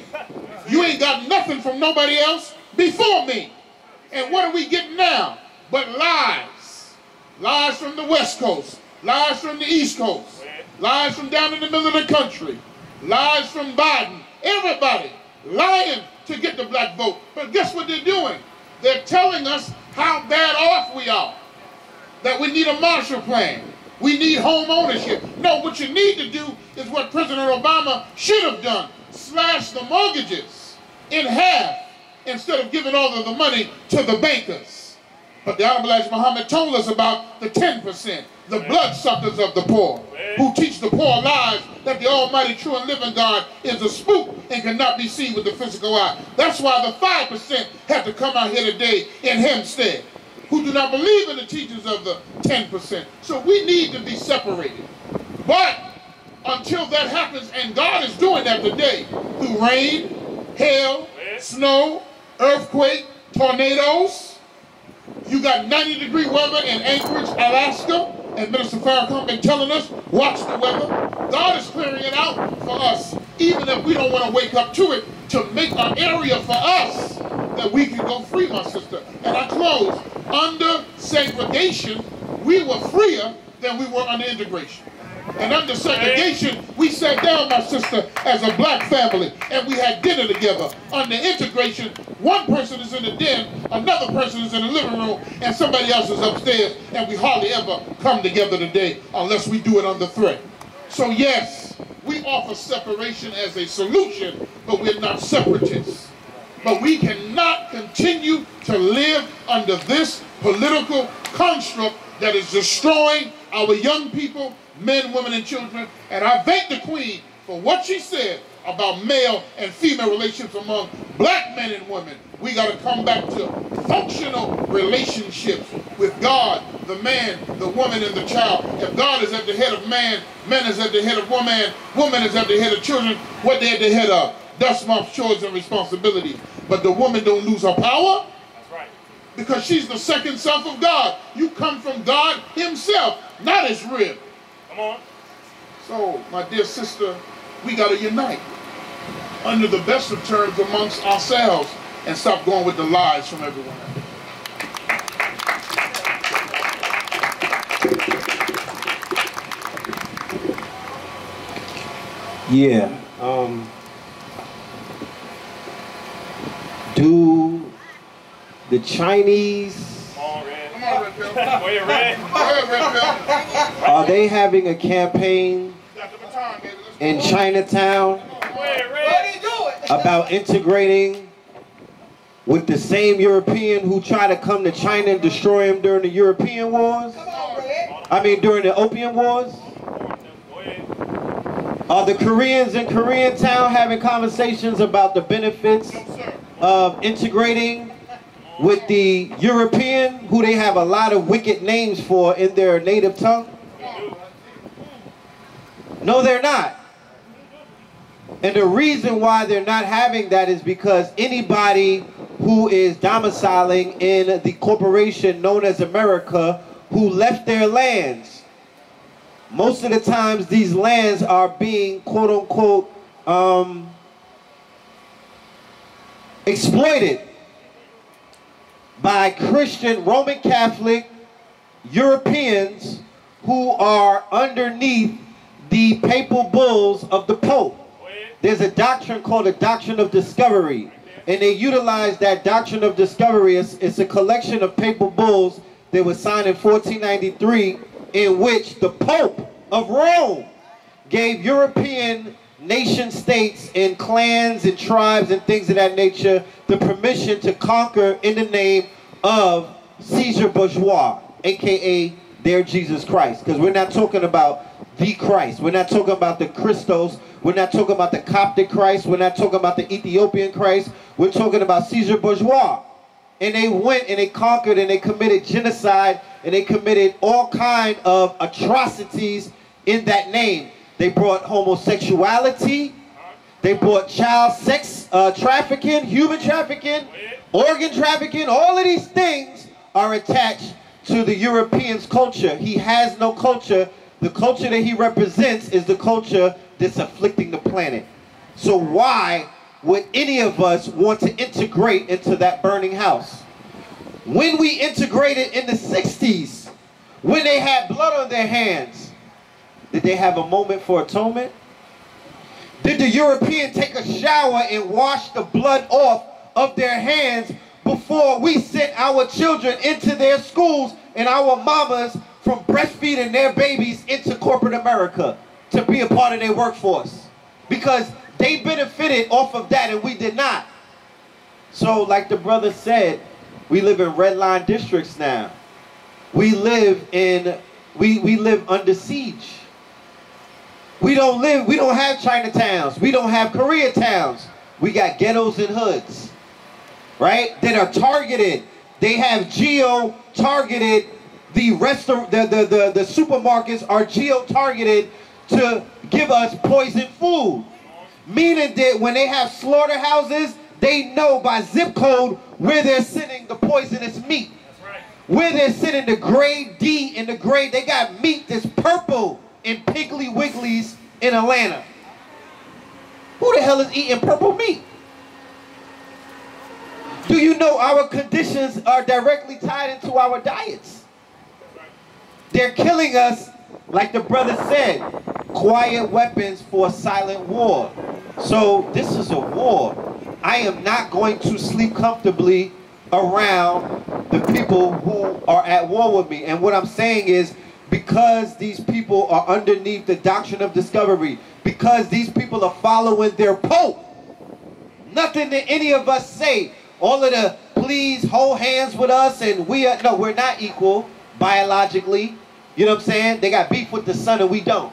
You ain't got nothing from nobody else before me. And what are we getting now? But lies. Lies from the West Coast. Lies from the East Coast. Lies from down in the middle of the country. lies from Biden, everybody lying to get the black vote. But guess what they're doing? They're telling us how bad off we are, that we need a Marshall Plan. We need home ownership. No, what you need to do is what President Obama should have done. Slash the mortgages in half instead of giving all of the money to the bankers. But the Honorable Elijah Muhammad told us about the 10%, the bloodsuckers of the poor, who teach the poor lies that the almighty true and living God is a spook and cannot be seen with the physical eye. That's why the 5% had to come out here today in Hempstead, who do not believe in the teachings of the 10%. So we need to be separated. But until that happens, and God is doing that today, through rain, hail, snow, earthquake, tornadoes. You got 90-degree weather in Anchorage, Alaska, and Minister Farrakhan been telling us, watch the weather. God is clearing it out for us, even if we don't want to wake up to it, to make an area for us that we can go free, my sister. And I close. Under segregation, we were freer than we were under integration. And under segregation, we sat down, my sister, as a black family, and we had dinner together. Under integration, one person is in the den, another person is in the living room, and somebody else is upstairs, and we hardly ever come together today unless we do it under threat. So yes, we offer separation as a solution, but we're not separatists. But we cannot continue to live under this political construct that is destroying our young people, men, women, and children. And I thank the Queen for what she said about male and female relationships among black men and women. We got to come back to functional relationships with God, the man, the woman, and the child. If God is at the head of man, man is at the head of woman, woman is at the head of children, what they at the head of? Dust mops, chores, and responsibilities. But the woman don't lose her power. That's right. Because she's the second self of God. You come from God himself, not his rib. Come on. So, my dear sister, we got to unite under the best of terms amongst ourselves and stop going with the lies from everyone else. Yeah. Do the Chinese, are they having a campaign in Chinatown about integrating with the same European who tried to come to China and destroy him during the European wars? I mean, during the Opium Wars? Are the Koreans in Koreatown having conversations about the benefits of integrating with the European, who they have a lot of wicked names for in their native tongue? No, they're not. And the reason why they're not having that is because anybody who is domiciling in the corporation known as America who left their lands, most of the times these lands are being quote-unquote exploited by Christian, Roman Catholic, Europeans who are underneath the papal bulls of the Pope. There's a doctrine called the doctrine of discovery, and they utilize that doctrine of discovery. It's a collection of papal bulls that was signed in 1493, in which the Pope of Rome gave European nation states and clans and tribes and things of that nature the permission to conquer in the name of Caesar Bourgeois, aka their Jesus Christ. Because we're not talking about the Christ. We're not talking about the Christos. We're not talking about the Coptic Christ. We're not talking about the Ethiopian Christ. We're talking about Caesar Bourgeois. And they went and they conquered and they committed genocide and they committed all kind of atrocities in that name. They brought homosexuality. They brought child sex trafficking, human trafficking, organ trafficking. All of these things are attached to the European's culture. He has no culture. The culture that he represents is the culture that's afflicting the planet. So why would any of us want to integrate into that burning house? When we integrated in the 60s, when they had blood on their hands, did they have a moment for atonement? Did the European take a shower and wash the blood off of their hands before we sent our children into their schools and our mamas from breastfeeding their babies into corporate America to be a part of their workforce? Because they benefited off of that and we did not. So like the brother said, we live in red line districts now. We live under siege. We don't have Chinatowns. We don't have Koreatowns. We got ghettos and hoods, right? That are targeted. They have geo-targeted. The supermarkets are geo-targeted to give us poison food. Meaning that when they have slaughterhouses, they know by zip code where they're sending the poisonous meat. Where they're sending the grade D and the grade, they got meat that's purple in Piggly Wiggly's in Atlanta. Who the hell is eating purple meat? Do you know our conditions are directly tied into our diets? They're killing us, like the brother said, quiet weapons for silent war. So this is a war. I am not going to sleep comfortably around the people who are at war with me. And what I'm saying is, because these people are underneath the doctrine of discovery, because these people are following their Pope, nothing that any of us say, all of the please hold hands with us and we're not equal biologically. You know what I'm saying? They got beef with the sun and we don't.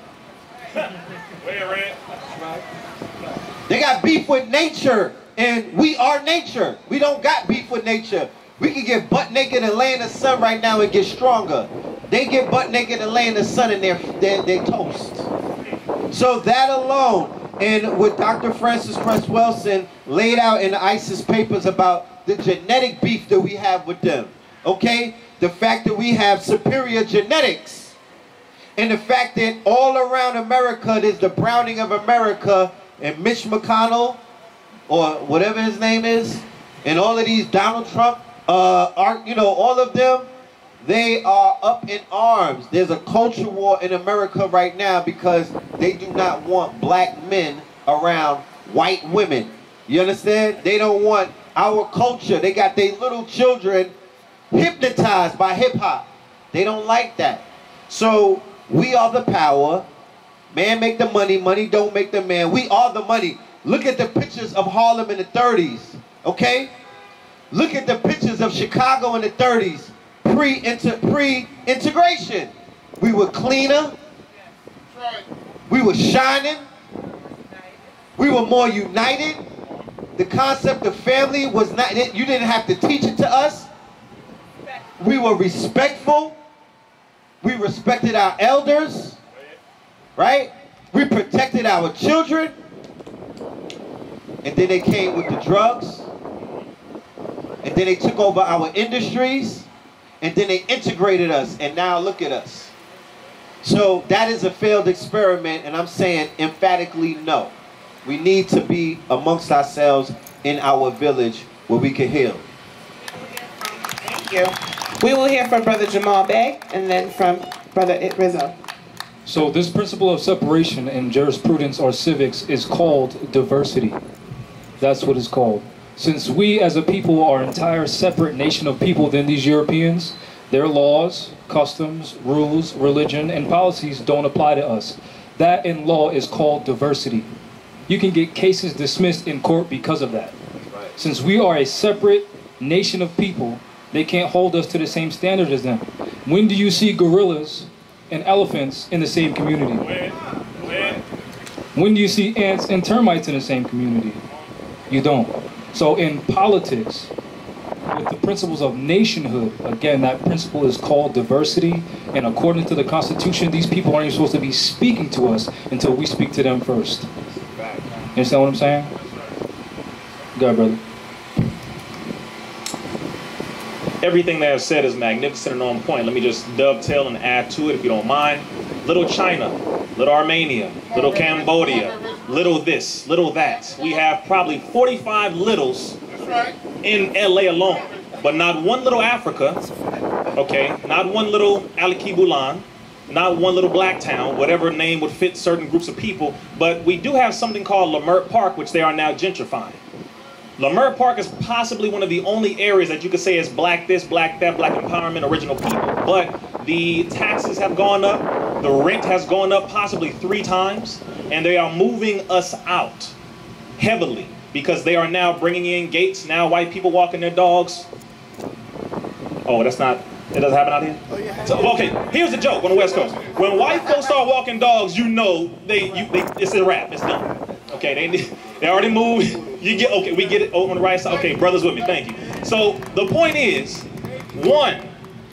They got beef with nature and we are nature. We don't got beef with nature. We can get butt naked and lay in the sun right now and get stronger. They get butt naked and lay in the sun and they're toast. So that alone, and what Dr. Francis Cress Welsing laid out in the ISIS papers about the genetic beef that we have with them, okay? The fact that we have superior genetics, and the fact that all around America, there's the Browning of America, and Mitch McConnell, or whatever his name is, and all of these Donald Trump, all of them, they are up in arms. There's a culture war in America right now because they do not want black men around white women. You understand? They don't want our culture. They got their little children hypnotized by hip-hop. They don't like that. So we are the power. Man make the money. Money don't make the man. We are the money. Look at the pictures of Harlem in the 30s. Okay? Look at the pictures of Chicago in the 30s. Pre-integration. We were cleaner. We were shining. We were more united. The concept of family was not, you didn't have to teach it to us. We were respectful. We respected our elders. Right? We protected our children. And then they came with the drugs. And then they took over our industries. And then they integrated us, and now look at us. So that is a failed experiment, and I'm saying emphatically no. We need to be amongst ourselves in our village where we can heal. Thank you. We will hear from Brother Jamal Bey, and then from Brother Rizzo. So this principle of separation in jurisprudence or civics is called diversity. That's what it's called. Since we as a people are an entire separate nation of people than these Europeans, their laws, customs, rules, religion, and policies don't apply to us. That in law is called diversity. You can get cases dismissed in court because of that. Since we are a separate nation of people, they can't hold us to the same standard as them. When do you see gorillas and elephants in the same community? When do you see ants and termites in the same community? You don't. So in politics, with the principles of nationhood, again, that principle is called diversity. And according to the Constitution, these people aren't even supposed to be speaking to us until we speak to them first. You understand what I'm saying? Go ahead, brother. Everything that I've said is magnificent and on point. Let me just dovetail and add to it if you don't mind. Little China, little Armenia, little Cambodia, little this, little that. We have probably 45 littles in LA alone, but not one little Africa, okay? Not one little Alikibulan, not one little black town, whatever name would fit certain groups of people, but we do have something called Lamert Park, which they are now gentrifying. Lamert Park is possibly one of the only areas that you could say is black this, black that, black empowerment, original people. But the taxes have gone up, the rent has gone up possibly 3 times, and they are moving us out heavily because they are now bringing in gates. Now white people walking their dogs. Oh, that's not, it doesn't happen out here? So, okay, here's the joke on the West Coast. When white folks start walking dogs, you know it's a wrap, it's done. Okay, they already moved. You get, okay, we get it on the right side. Okay, brothers with me, thank you. So the point is, 1,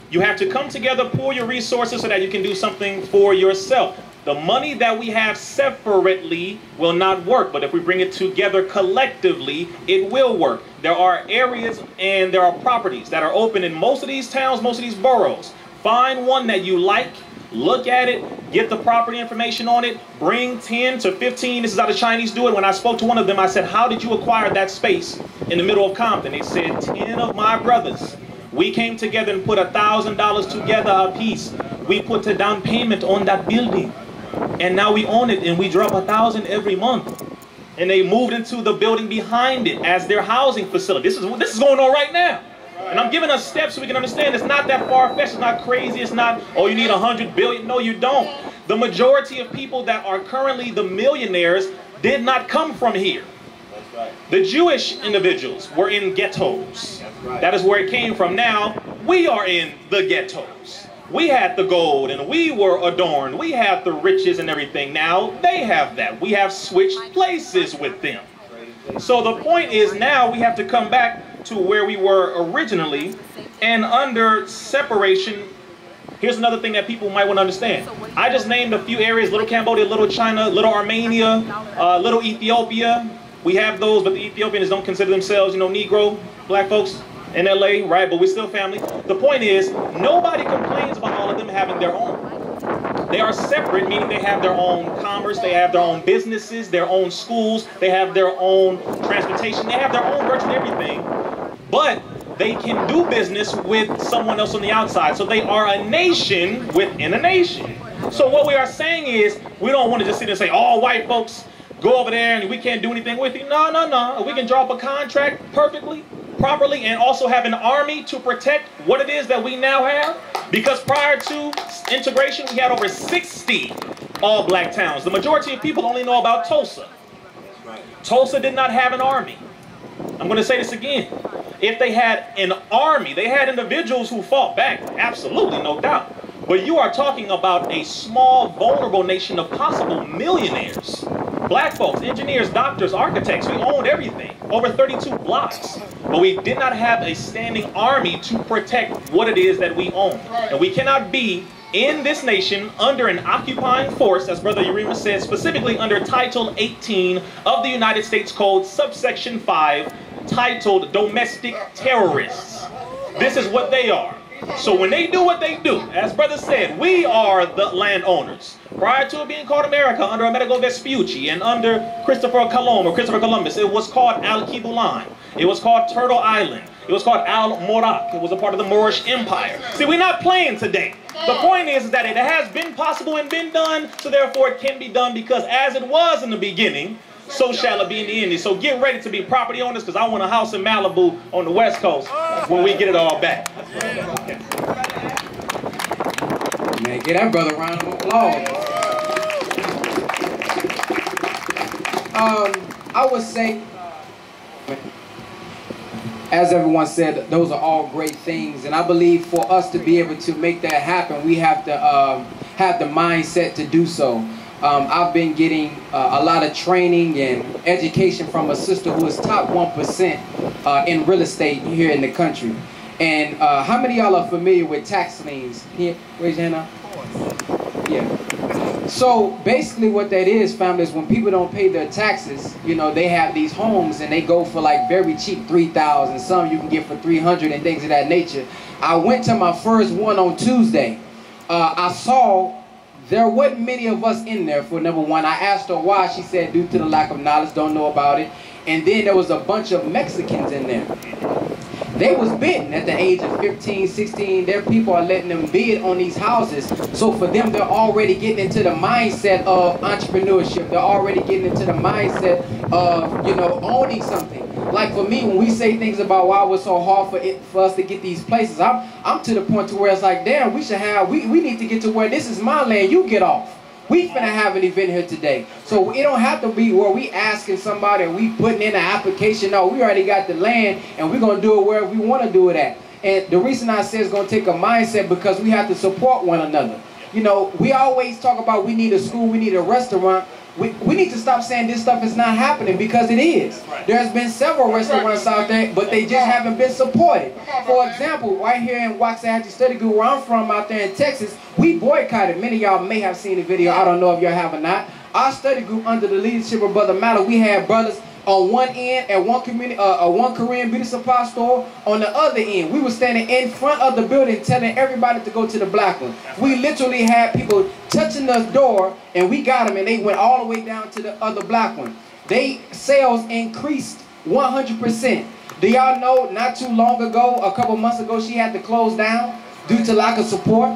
you have to come together, pool your resources so that you can do something for yourself. The money that we have separately will not work, but if we bring it together collectively, it will work. There are areas and there are properties that are open in most of these towns, most of these boroughs. Find one that you like, look at it, get the property information on it, bring 10 to 15, this is how the Chinese do it. When I spoke to one of them, I said, how did you acquire that space in the middle of Compton? They said, 10 of my brothers. We came together and put $1,000 together a piece. We put a down payment on that building. And now we own it and we drop $1,000 every month. And they moved into the building behind it as their housing facility. This is going on right now. And I'm giving us steps so we can understand it's not that far-fetched, it's not crazy, it's not, oh, you need 100 billion. No, you don't. The majority of people that are currently the millionaires did not come from here. The Jewish individuals were in ghettos. That is where it came from. Now, we are in the ghettos. We had the gold and we were adorned. We had the riches and everything. Now, they have that. We have switched places with them. So the point is now we have to come back to where we were originally, and under separation, here's another thing that people might want to understand. I just named a few areas: Little Cambodia, Little China, Little Armenia, Little Ethiopia. We have those, but the Ethiopians don't consider themselves, you know, Negro, black folks in LA, right? But we're still family. The point is, nobody complains about all of them having their own. They are separate, meaning they have their own commerce, they have their own businesses, their own schools, they have their own transportation, they have their own virtually everything. But they can do business with someone else on the outside. So they are a nation within a nation. So what we are saying is, we don't want to just sit there and say, all white folks, go over there and we can't do anything with you. No, no, no. We can draw up a contract perfectly, properly, and also have an army to protect what it is that we now have. Because prior to integration, we had over 60 all-black towns. The majority of people only know about Tulsa. Tulsa did not have an army. I'm going to say this again. If they had an army, they had individuals who fought back, absolutely, no doubt. But you are talking about a small, vulnerable nation of possible millionaires. Black folks, engineers, doctors, architects, we owned everything. Over 32 blocks. But we did not have a standing army to protect what it is that we own. And we cannot be in this nation under an occupying force, as Brother Urema said, specifically under Title 18 of the United States Code, subsection 5, titled Domestic Terrorists. This is what they are. So when they do what they do, as Brother said, we are the landowners. Prior to it being called America, under Amerigo Vespucci and under Christopher Columbus, it was called Al-Kibulan. It was called Turtle Island. It was called Al-Morak. It was a part of the Moorish Empire. See, we're not playing today. The point is that it has been possible and been done, so therefore it can be done, because as it was in the beginning, so shall it be in the end. So get ready to be property owners, because I want a house in Malibu on the West Coast when we get it all back. Okay. Man, get that brother a round of applause. I would say, as everyone said, those are all great things, and I believe for us to be able to make that happen, we have to have the mindset to do so. I've been getting a lot of training and education from a sister who is top 1% in real estate here in the country. And how many of y'all are familiar with tax liens? Here, raise your hand up. Yeah. So basically what that is, family, is when people don't pay their taxes, you know, they have these homes and they go for like very cheap, $3,000. Some you can get for $300 and things of that nature. I went to my first one on Tuesday. I saw there wasn't many of us in there, for number one. I asked her why. She said due to the lack of knowledge, don't know about it. And then there was a bunch of Mexicans in there. They was bidding at the age of 15, 16. Their people are letting them bid on these houses. So for them, they're already getting into the mindset of entrepreneurship. They're already getting into the mindset of, you know, owning something. Like for me, when we say things about why it was so hard for us to get these places, I'm to the point to where it's like, damn, we need to get to where this is my land, you get off. We finna have an event here today. So it don't have to be where we asking somebody and we putting in an application. No, we already got the land and we're gonna do it where we wanna do it at. And the reason I say it's gonna take a mindset because we have to support one another. You know, we always talk about we need a school, we need a restaurant. We need to stop saying this stuff is not happening because it is. There's been several restaurants out there, but they just haven't been supported. For example, right here in Waxahachie Study Group, where I'm from out there in Texas, we boycotted. Many of y'all may have seen the video. I don't know if y'all have or not. Our study group, under the leadership of Brother Mallow, we had brothers on one end at one Korean beauty supply store. On the other end, we were standing in front of the building telling everybody to go to the black one. We literally had people touching the door and we got them and they went all the way down to the other black one. They sales increased 100%. Do y'all know not too long ago, a couple months ago, she had to close down due to lack of support?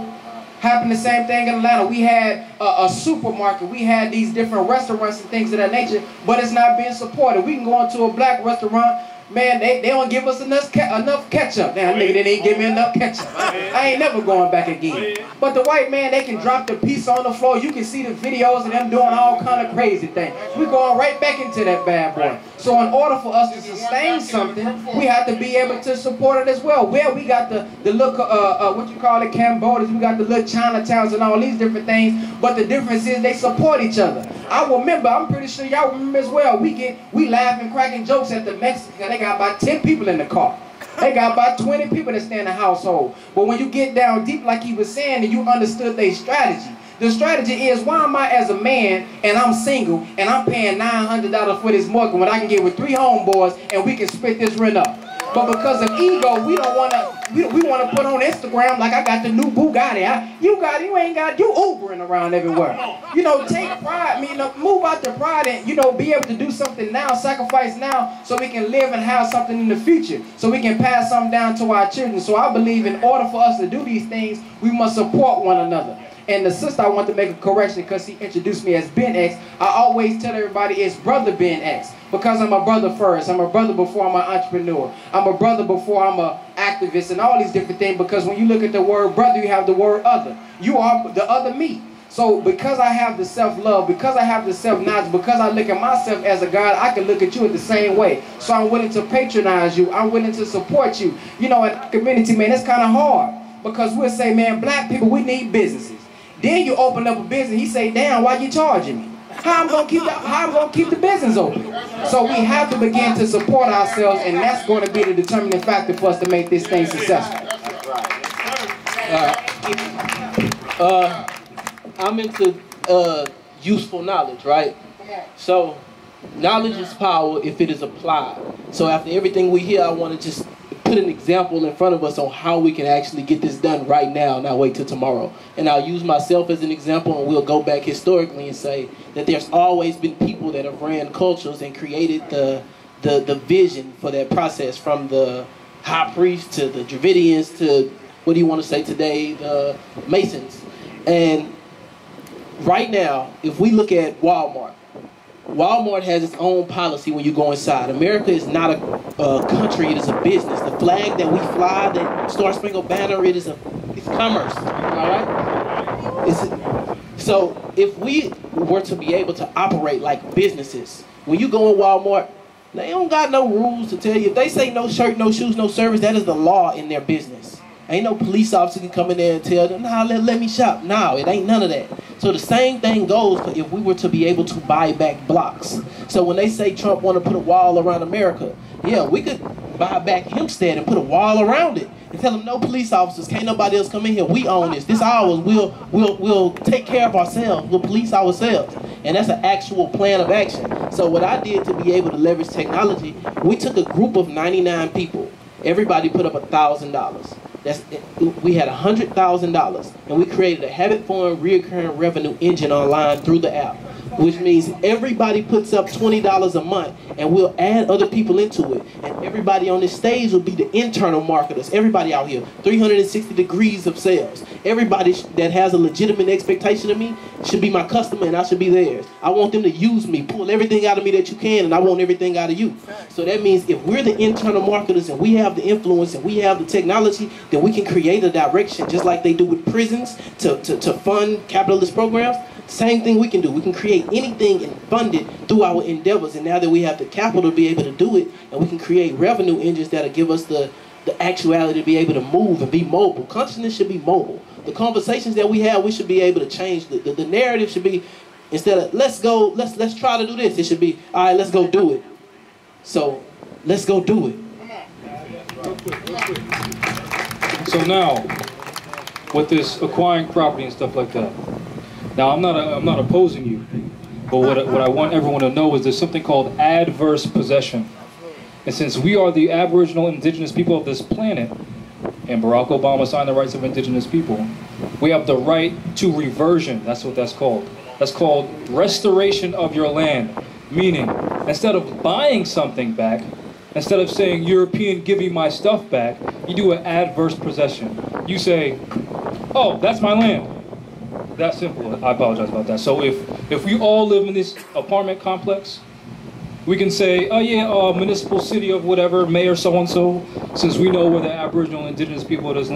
Happened the same thing in Atlanta. We had a supermarket. We had these different restaurants and things of that nature, but it's not being supported. We can go into a black restaurant, man, they don't give us enough ketchup. Now, nigga, they didn't give me enough ketchup. I ain't never going back again. But the white man, they can drop the piece on the floor. You can see the videos of them doing all kind of crazy things. We're going right back into that bad boy. So in order for us to sustain something, we have to be able to support it as well. Where we got the look, what you call it, Cambodians, we got the little Chinatowns and all these different things, but the difference is they support each other. I remember, I'm pretty sure y'all remember as well, we laughing, cracking jokes at the Mexicans. They got about 10 people in the car. They got about 20 people that stay in the household. But when you get down deep, like he was saying, and you understood their strategy, the strategy is, why am I as a man and I'm single and I'm paying $900 for this mortgage when I can get with 3 homeboys and we can split this rent up? But because of ego, we don't want to. We want to put on Instagram like I got the new Bugatti. You ain't got. You Ubering around everywhere. You know, take pride. Move out your pride and be able to do something now, sacrifice now, so we can live and have something in the future, so we can pass something down to our children. So I believe in order for us to do these things, we must support one another. And the sister, I want to make a correction because she introduced me as Ben X. I always tell everybody it's Brother Ben X because I'm a brother first. I'm a brother before I'm an entrepreneur. I'm a brother before I'm an activist and all these different things, because when you look at the word brother, you have the word other. You are the other me. So because I have the self-love, because I have the self-knowledge, because I look at myself as a God, I can look at you in the same way. So I'm willing to patronize you. I'm willing to support you. You know, in the community, man, it's kind of hard because we'll say, man, black people, we need businesses. Then you open up a business, he say, damn, why you charging me? How I'm gonna keep the business open? So we have to begin to support ourselves, and that's going to be the determining factor for us to make this thing successful. I'm into useful knowledge, right? So knowledge is power if it is applied. So after everything we hear, I want to just put an example in front of us on how we can actually get this done right now, not wait till tomorrow. And I'll use myself as an example, and we'll go back historically and say that there's always been people that have ran cultures and created the vision for that process, from the high priests to the Dravidians to, what do you want to say today, the Masons. And right now, if we look at Walmart has its own policy when you go inside. America is not a country, it is a business. The flag that we fly, that Star Spangled Banner, it's commerce, all right? So if we were to be able to operate like businesses, when you go in Walmart, they don't got no rules to tell you. If they say no shirt, no shoes, no service, that is the law in their business. Ain't no police officer can come in there and tell them, nah, let me shop. No, it ain't none of that. So the same thing goes for if we were to be able to buy back blocks. So when they say Trump want to put a wall around America, yeah, we could buy back Hempstead and put a wall around it and tell them no police officers, can't nobody else come in here. We own this. This ours. We'll take care of ourselves. We'll police ourselves. And that's an actual plan of action. So what I did to be able to leverage technology, we took a group of 99 people. Everybody put up $1,000. We had $100,000, and we created a habit-forming, reoccurring revenue engine online through the app. which means everybody puts up $20 a month, and we'll add other people into it. And everybody on this stage will be the internal marketers. Everybody out here, 360 degrees of sales. Everybody that has a legitimate expectation of me should be my customer, and I should be theirs. I want them to use me, pull everything out of me that you can, and I want everything out of you. So that means if we're the internal marketers and we have the influence and we have the technology, then we can create a direction, just like they do with prisons to fund capitalist programs. Same thing we can do. We can create anything and fund it through our endeavors. And now that we have the capital to be able to do it, and we can create revenue engines that'll give us the actuality to be able to move and be mobile. Consciousness should be mobile. The conversations that we have, we should be able to change. The narrative should be, instead of let's try to do this, it should be, all right, let's go do it. So let's go do it. So now, with this acquiring property and stuff like that, now I'm not opposing you, but what I want everyone to know is there's something called adverse possession. And since we are the Aboriginal indigenous people of this planet, and Barack Obama signed the rights of indigenous people, we have the right to reversion. That's what that's called. That's called restoration of your land. Meaning, instead of buying something back, instead of saying, European, give me my stuff back, you do an adverse possession. You say, oh, that's my land. That simple. I apologize about that. So if we all live in this apartment complex, we can say, oh yeah, municipal city of whatever, mayor so-and-so, since we know we're the Aboriginal indigenous people of this land.